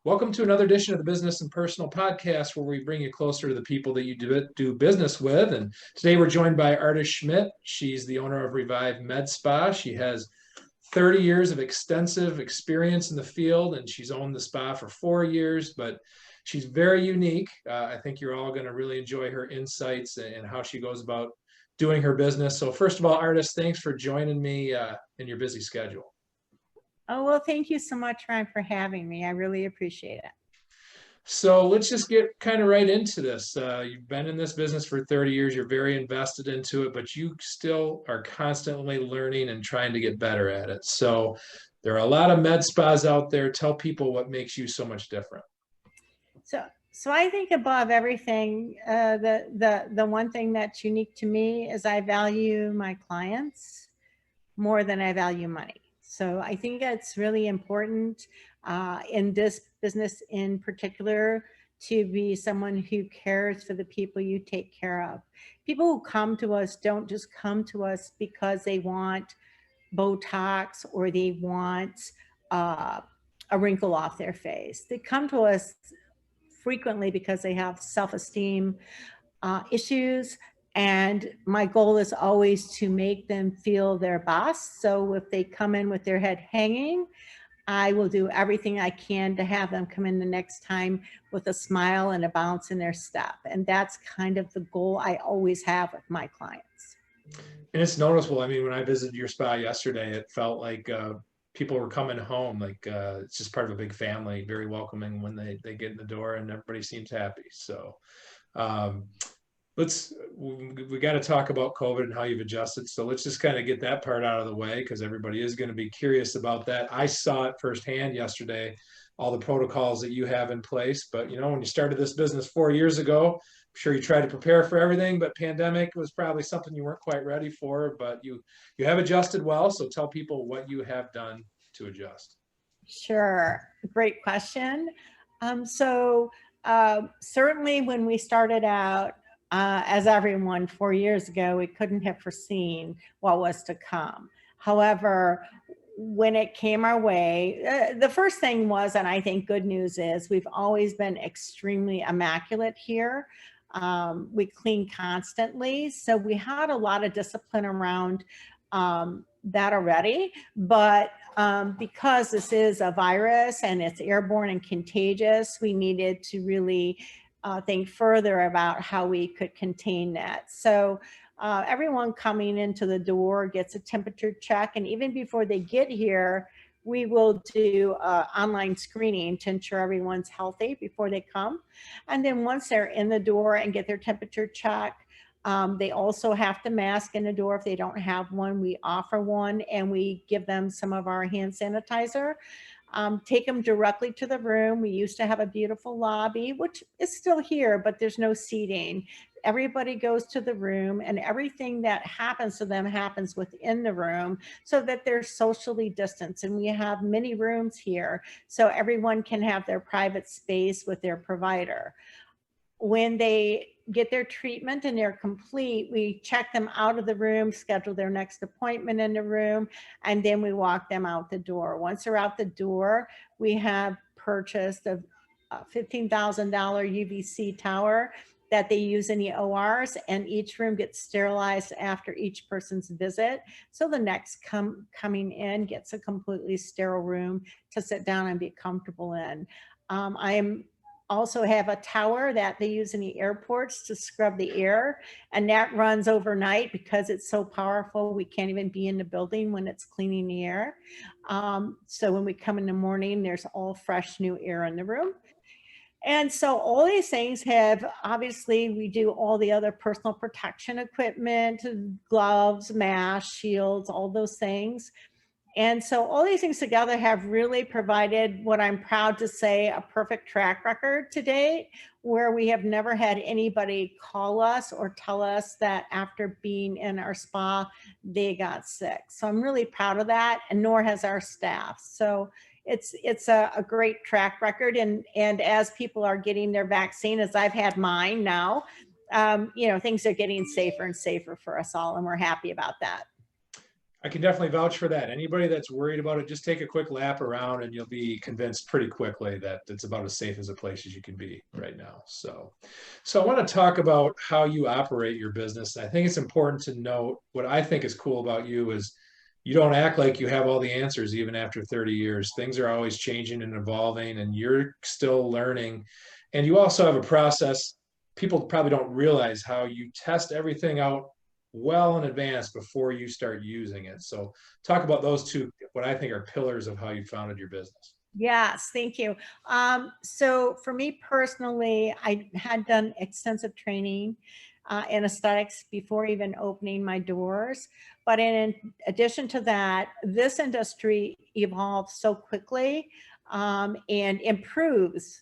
Welcome to another edition of the Business and Personal Podcast, where we bring you closer to the people that you do business with. And today we're joined by Ardis Schmitt. She's the owner of Revive Med Spa. She has 30 years of extensive experience in the field, and she's owned the spa for 4 years, but she's very unique. I think you're all going to really enjoy her insights and how she goes about doing her business. So first of all, Ardis, thanks for joining me in your busy schedule. Oh, well, thank you so much, Ryan, for having me. I really appreciate it. So let's just get kind of right into this. You've been in this business for 30 years. You're very invested into it, but you still are constantly learning and trying to get better at it. So there are a lot of med spas out there. Tell people what makes you so much different. So I think above everything, the one thing that's unique to me is I value my clients more than I value money. So I think it's really important in this business in particular to be someone who cares for the people you take care of. People who come to us don't just come to us because they want Botox or they want a wrinkle off their face. They come to us frequently because they have self-esteem issues. And my goal is always to make them feel their best. So if they come in with their head hanging, I will do everything I can to have them come in the next time with a smile and a bounce in their step. And that's kind of the goal I always have with my clients. And it's noticeable. I mean, when I visited your spa yesterday, it felt like people were coming home. Like it's just part of a big family, very welcoming when they get in the door, and everybody seems happy. So we got to talk about COVID and how you've adjusted. So let's just kind of get that part out of the way, because everybody is going to be curious about that. I saw it firsthand yesterday, all the protocols that you have in place. But you know, when you started this business 4 years ago, I'm sure you tried to prepare for everything, but pandemic was probably something you weren't quite ready for. But you have adjusted well. So tell people what you have done to adjust. Sure, great question. Certainly when we started out, as everyone 4 years ago, we couldn't have foreseen what was to come. However, when it came our way, the first thing was, and I think good news is, we've always been extremely immaculate here. We clean constantly. So we had a lot of discipline around that already, but because this is a virus and it's airborne and contagious, we needed to really think further about how we could contain that. So everyone coming into the door gets a temperature check, and even before they get here, we will do online screening to ensure everyone's healthy before they come. And then once they're in the door and get their temperature check, they also have to mask in the door. If they don't have one, we offer one, and we give them some of our hand sanitizer. Take them directly to the room. We used to have a beautiful lobby, which is still here, but there's no seating. Everybody goes to the room, and everything that happens to them happens within the room so that they're socially distanced. And we have many rooms here, so everyone can have their private space with their provider. When they get their treatment and they're complete, we check them out of the room, schedule their next appointment in the room, and then we walk them out the door. Once they're out the door, we have purchased a $15,000 UVC tower that they use in the ORs, and each room gets sterilized after each person's visit. So the next coming in gets a completely sterile room to sit down and be comfortable in. I also have a tower that they use in the airports to scrub the air, and that runs overnight because it's so powerful. We can't even be in the building when it's cleaning the air. So when we come in the morning, there's all fresh new air in the room. And so all these things have, obviously, we do all the other personal protection equipment, gloves, masks, shields, all those things. And so all these things together have really provided what I'm proud to say a perfect track record to date, where we have never had anybody call us or tell us that after being in our spa, they got sick. So I'm really proud of that, and nor has our staff. So it's a great track record. And as people are getting their vaccine, as I've had mine now, things are getting safer and safer for us all, and we're happy about that. I can definitely vouch for that. Anybody that's worried about it, just take a quick lap around and you'll be convinced pretty quickly that it's about as safe as a place as you can be right now. So I want to talk about how you operate your business. I think it's important to note what I think is cool about you is you don't act like you have all the answers even after 30 years. Things are always changing and evolving and you're still learning. And you also have a process. People probably don't realize how you test everything out well in advance before you start using it. So talk about those two, what I think are pillars of how you founded your business. Yes, thank you. So for me personally, I had done extensive training in aesthetics before even opening my doors. But in addition to that, this industry evolves so quickly and improves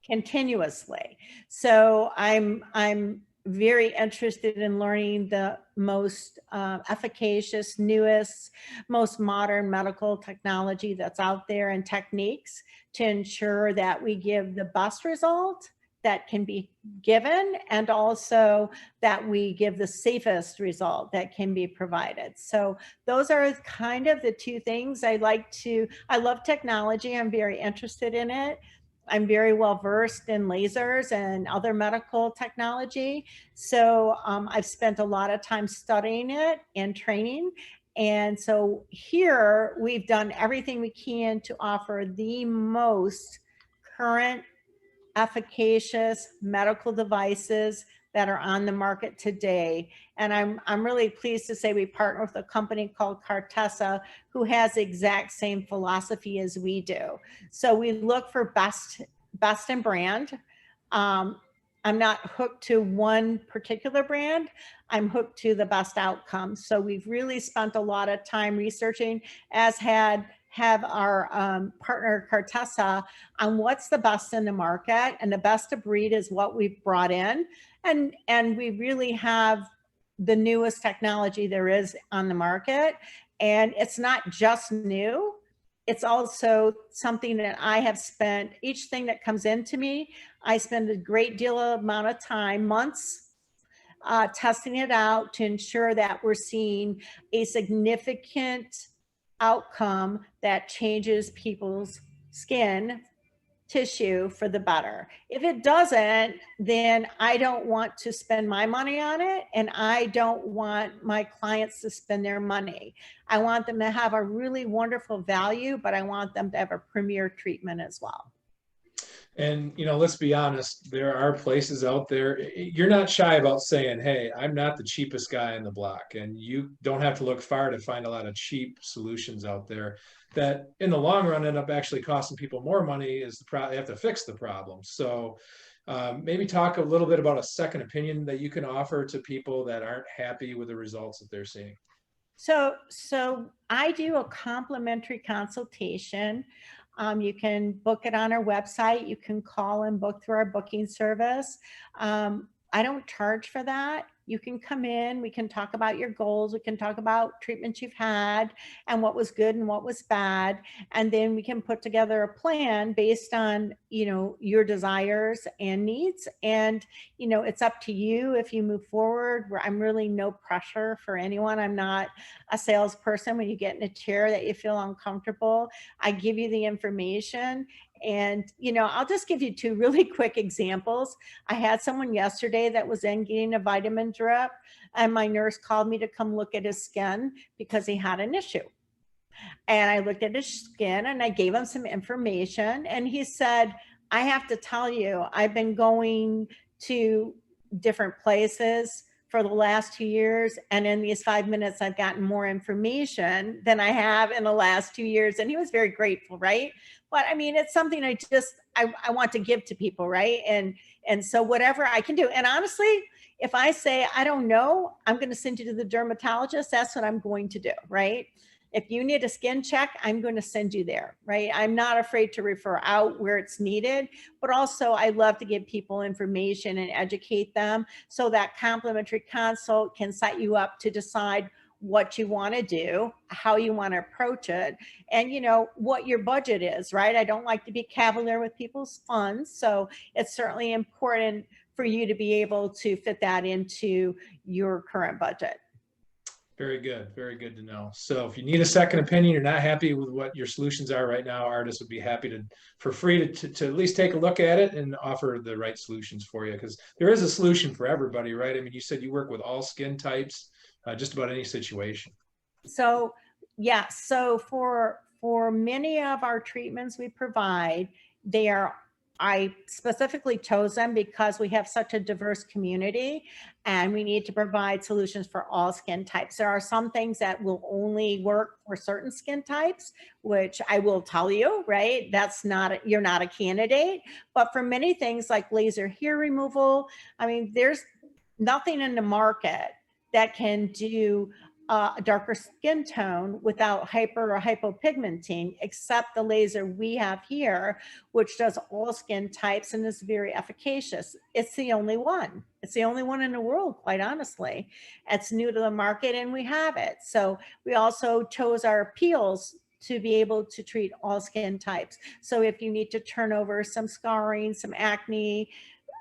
continuously. So I'm very interested in learning the most efficacious, newest, most modern medical technology that's out there and techniques to ensure that we give the best result that can be given, and also that we give the safest result that can be provided. So those are kind of the two things I love technology. I'm very interested in it. I'm very well versed in lasers and other medical technology. So I've spent a lot of time studying it and training. And so here we've done everything we can to offer the most current, efficacious medical devices that are on the market today. And I'm really pleased to say we partner with a company called Cartessa, who has the exact same philosophy as we do. So we look for best in brand. I'm not hooked to one particular brand. I'm hooked to the best outcome. So we've really spent a lot of time researching, as have our partner Cartessa, on what's the best in the market, and the best of breed is what we've brought in. And we really have the newest technology there is on the market. And it's not just new, it's also something that I have spent, each thing that comes into me, I spend a great deal of amount of time, months, testing it out to ensure that we're seeing a significant outcome that changes people's skin tissue for the better. If it doesn't, then I don't want to spend my money on it, and I don't want my clients to spend their money. I want them to have a really wonderful value, but I want them to have a premier treatment as well. And let's be honest, there are places out there. You're not shy about saying, "Hey, I'm not the cheapest guy in the block," and you don't have to look far to find a lot of cheap solutions out there that, in the long run, end up actually costing people more money. They have to fix the problem. So, maybe talk a little bit about a second opinion that you can offer to people that aren't happy with the results that they're seeing. So I do a complimentary consultation. You can book it on our website. You can call and book through our booking service. I don't charge for that. You can come in, we can talk about your goals, we can talk about treatments you've had and what was good and what was bad. And then we can put together a plan based on, your desires and needs. And, it's up to you if you move forward. I'm really no pressure for anyone. I'm not a salesperson. When you get in a chair that you feel uncomfortable, I give you the information. And, I'll just give you two really quick examples. I had someone yesterday that was in getting a vitamin drip, and my nurse called me to come look at his skin because he had an issue. And I looked at his skin and I gave him some information. And he said, I have to tell you, I've been going to different places for the last 2 years. And in these 5 minutes, I've gotten more information than I have in the last 2 years. And he was very grateful, right? But I mean, it's something I want to give to people, right? And so whatever I can do. And honestly, if I say, I don't know, I'm going to send you to the dermatologist, that's what I'm going to do, right? If you need a skin check, I'm going to send you there, right? I'm not afraid to refer out where it's needed, but also I love to give people information and educate them, so that complimentary consult can set you up to decide what you want to do, how you want to approach it, and what your budget is, right? I don't like to be cavalier with people's funds, so it's certainly important for you to be able to fit that into your current budget. Very good. Very good to know. So if you need a second opinion, you're not happy with what your solutions are right now, Ardis would be happy to, for free to at least take a look at it and offer the right solutions for you. Because there is a solution for everybody, right? I mean, you said you work with all skin types, just about any situation. So yeah, so for many of our treatments we provide, they are, I specifically chose them because we have such a diverse community and we need to provide solutions for all skin types. There are some things that will only work for certain skin types, which I will tell you, right? That's not, you're not a candidate. But for many things like laser hair removal, I mean, there's nothing in the market that can do a darker skin tone without hyper or hypopigmenting, except the laser we have here, which does all skin types and is very efficacious. It's the only one. It's the only one in the world, quite honestly. It's new to the market and we have it. So we also chose our peels to be able to treat all skin types. So if you need to turn over some scarring, some acne,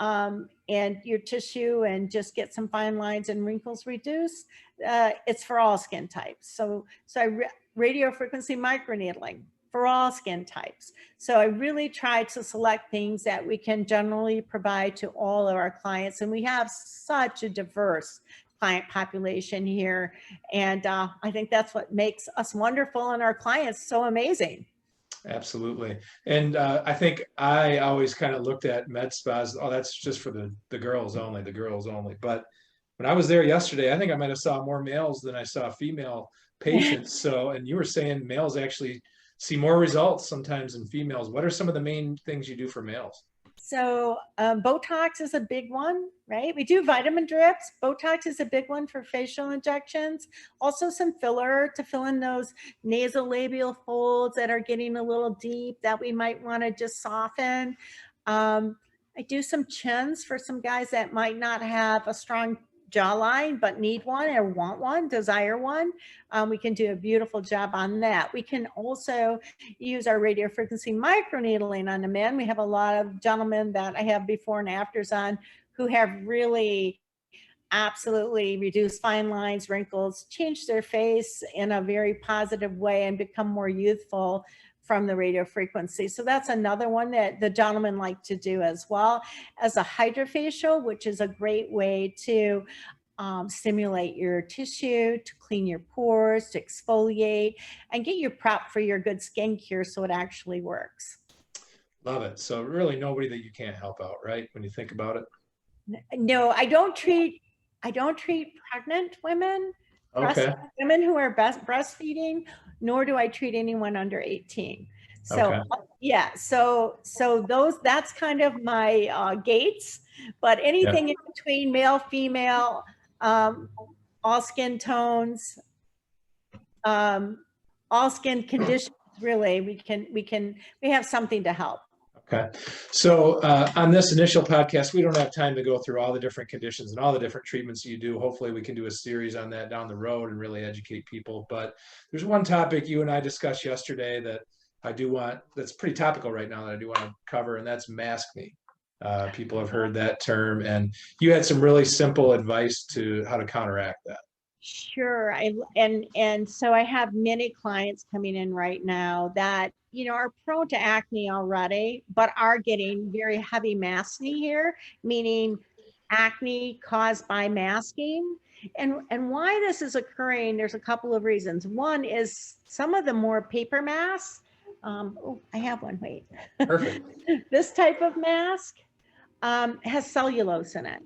and your tissue and just get some fine lines and wrinkles reduced, it's for all skin types. So radio frequency microneedling for all skin types. So I really try to select things that we can generally provide to all of our clients. And we have such a diverse client population here. And I think that's what makes us wonderful and our clients so amazing. Absolutely. And I think I always kind of looked at med spas, oh, that's just for the girls only, the girls only. But when I was there yesterday, I think I might have saw more males than I saw female patients. So, and you were saying males actually see more results sometimes than females. What are some of the main things you do for males? So Botox is a big one, right? We do vitamin drips. Botox is a big one for facial injections. Also some filler to fill in those nasolabial folds that are getting a little deep that we might want to just soften. I do some chins for some guys that might not have a strong jawline but need one or want one, desire one. We can do a beautiful job on that. We can also use our radio frequency microneedling on the men. We have a lot of gentlemen that I have before and afters on who have really absolutely reduced fine lines, wrinkles, changed their face in a very positive way and become more youthful from the radio frequency. So that's another one that the gentlemen like to do, as well as a hydrofacial, which is a great way to stimulate your tissue, to clean your pores, to exfoliate, and get you prepped for your good skin cure so it actually works. Love it. So really nobody that you can't help out, right? When you think about it. No, I don't treat pregnant women, Okay. women who are breastfeeding, nor do I treat anyone under 18. So Okay. yeah, so that's kind of my gates, but Yeah. anything in between, male, female, all skin tones, all skin conditions, really, we have something to help. Okay. So on this initial podcast, we don't have time to go through all the different conditions and all the different treatments you do. Hopefully we can do a series on that down the road and really educate people. But there's one topic you and I discussed yesterday that that's pretty topical right now that I do want to cover, and that's maskne. People have heard that term, and you had some really simple advice to how to counteract that. Sure. And so I have many clients coming in right now that, are prone to acne already, but are getting very heavy maskne here, meaning acne caused by masking. And why this is occurring, there's a couple of reasons. One is some of the more paper masks. Oh, I have one. Wait. Perfect. This type of mask has cellulose in it,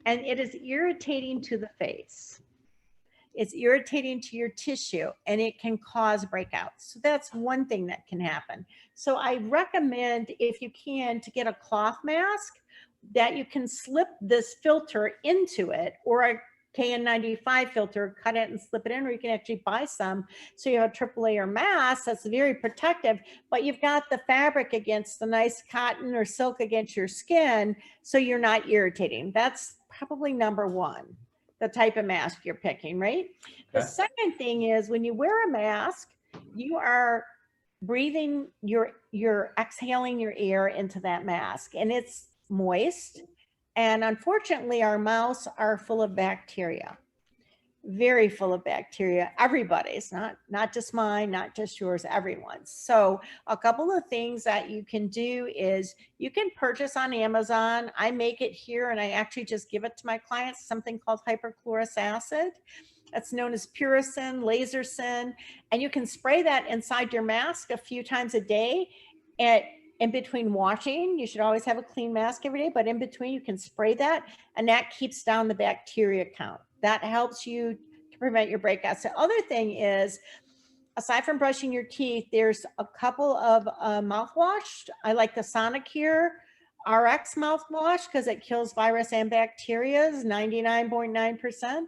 and it is irritating to the face. It's irritating to your tissue and it can cause breakouts. So that's one thing that can happen. So I recommend, if you can, to get a cloth mask that you can slip this filter into it, or a KN95 filter, cut it and slip it in, or you can actually buy some. So you have a triple layer mask that's very protective, but you've got the fabric against the nice cotton or silk against your skin, so you're not irritating. That's probably number one, the type of mask you're picking, right? The second thing is, when you wear a mask, you are breathing, you're exhaling your air into that mask, and it's moist. And unfortunately, our mouths are full of bacteria. very full of bacteria. Everybody's, not just mine, not just yours, everyone's. So a couple of things that you can do is you can purchase on Amazon. I make it here and I actually just give it to my clients, something called hypochlorous acid. That's known as Puricin, Lasercin, and you can spray that inside your mask a few times a day. And in between washing, you should always have a clean mask every day, but in between you can spray that and that keeps down the bacteria count. That helps you to prevent your breakouts. The other thing is, aside from brushing your teeth, there's a couple of mouthwash. I like the Sonicare RX mouthwash because it kills virus and bacteria, 99.9%.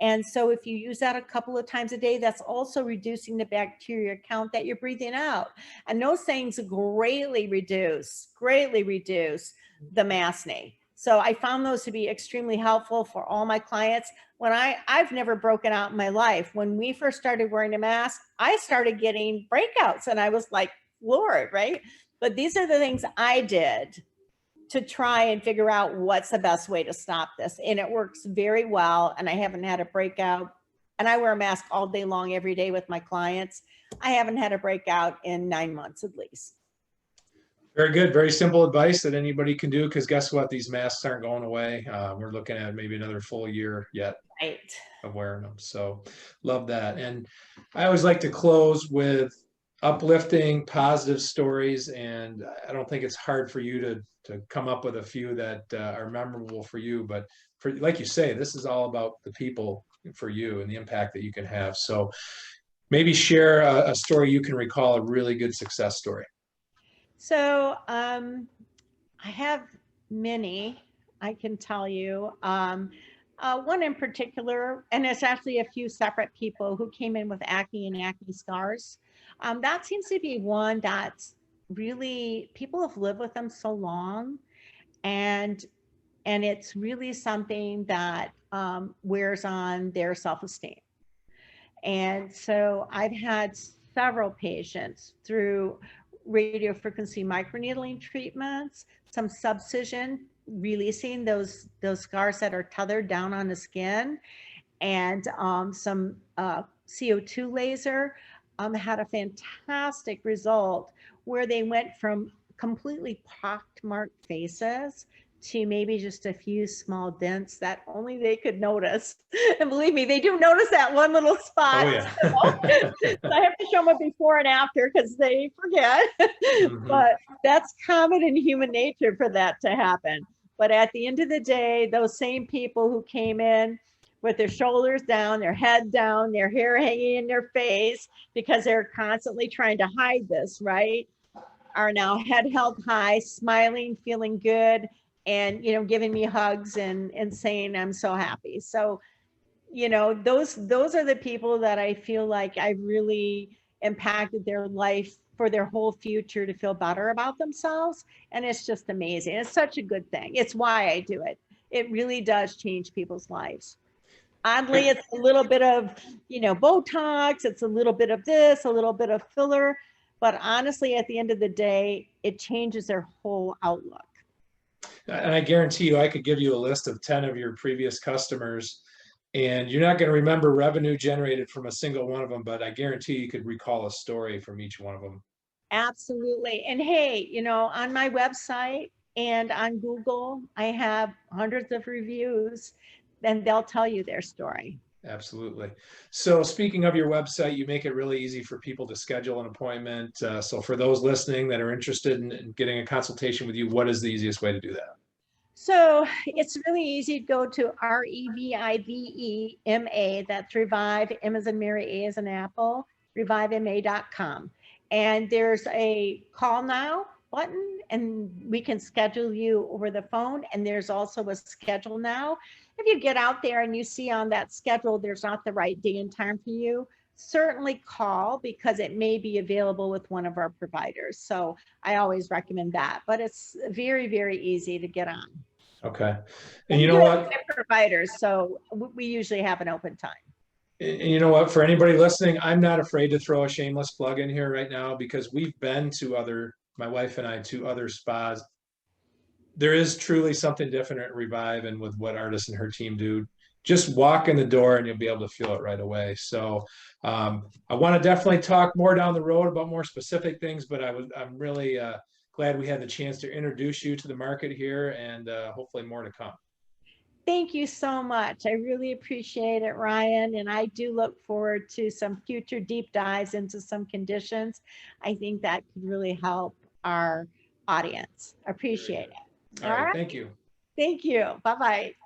And so if you use that a couple of times a day, that's also reducing the bacteria count that you're breathing out. And those things greatly reduce the maskne. So I found those to be extremely helpful for all my clients. When I've never broken out in my life. When we first started wearing a mask, I started getting breakouts and I was like, Lord, right? But these are the things I did to try and figure out what's the best way to stop this. And it works very well. And I haven't had a breakout. And I wear a mask all day long, every day with my clients. I haven't had a breakout in 9 months at least. Very good. Very simple advice that anybody can do, because guess what? These masks aren't going away. We're looking at maybe another full year yet of wearing them. So love that. And I always like to close with uplifting, positive stories. And I don't think it's hard for you to come up with a few that are memorable for you. But for, like you say, this is all about the people for you and the impact that you can have. So maybe share a story you can recall, a really good success story. So I have many, I can tell you. One in particular, and it's actually a few separate people who came in with acne and acne scars. That seems to be one that's really, people have lived with them so long, and it's really something that wears on their self-esteem. And so I've had several patients through radio frequency microneedling treatments, some subcision, releasing those scars that are tethered down on the skin, and some CO2 laser, had a fantastic result where they went from completely pockmarked faces to maybe just a few small dents that only they could notice. And believe me, they do notice that one little spot. Oh, yeah. So I have to show them a before and after because they forget. Mm-hmm. But that's common in human nature for that to happen. But at the end of the day, those same people who came in with their shoulders down, their head down, their hair hanging in their face because they're constantly trying to hide this, right? Are now head held high, smiling, feeling good, and giving me hugs and saying I'm so happy. So those are the people that I feel like I really impacted their life for their whole future to feel better about themselves. And it's just amazing. It's such a good thing. It's why I do it. It really does change people's lives. Oddly, it's a little bit of Botox, it's a little bit of this, a little bit of filler, but honestly at the end of the day it changes their whole outlook. And I guarantee you, I could give you a list of 10 of your previous customers, and you're not going to remember revenue generated from a single one of them, but I guarantee you could recall a story from each one of them. Absolutely. And hey, on my website and on Google, I have hundreds of reviews, and they'll tell you their story. Absolutely. So speaking of your website, you make it really easy for people to schedule an appointment. So for those listening that are interested in getting a consultation with you, what is the easiest way to do that? So it's really easy to go to REVIVEMA, that's Revive, M as in Mary, A as in Apple, revivema.com. And there's a call now button and we can schedule you over the phone. And there's also a schedule now. If you get out there and you see on that schedule there's not the right day and time for you, certainly call because it may be available with one of our providers. So I always recommend that, but it's very, very easy to get on. Okay. And you know what? Providers, so we usually have an open time. And you know what? For anybody listening, I'm not afraid to throw a shameless plug in here right now because we've been to my wife and I, to other spas. There is truly something different at Revive and with what Ardis and her team do. just walk in the door and you'll be able to feel it right away. So I want to definitely talk more down the road about more specific things, but I'm really glad we had the chance to introduce you to the market here, and hopefully more to come. Thank you so much. I really appreciate it, Ryan. And I do look forward to some future deep dives into some conditions. I think that could really help our audience. Appreciate it. All right. Thank you. Thank you. Bye-bye.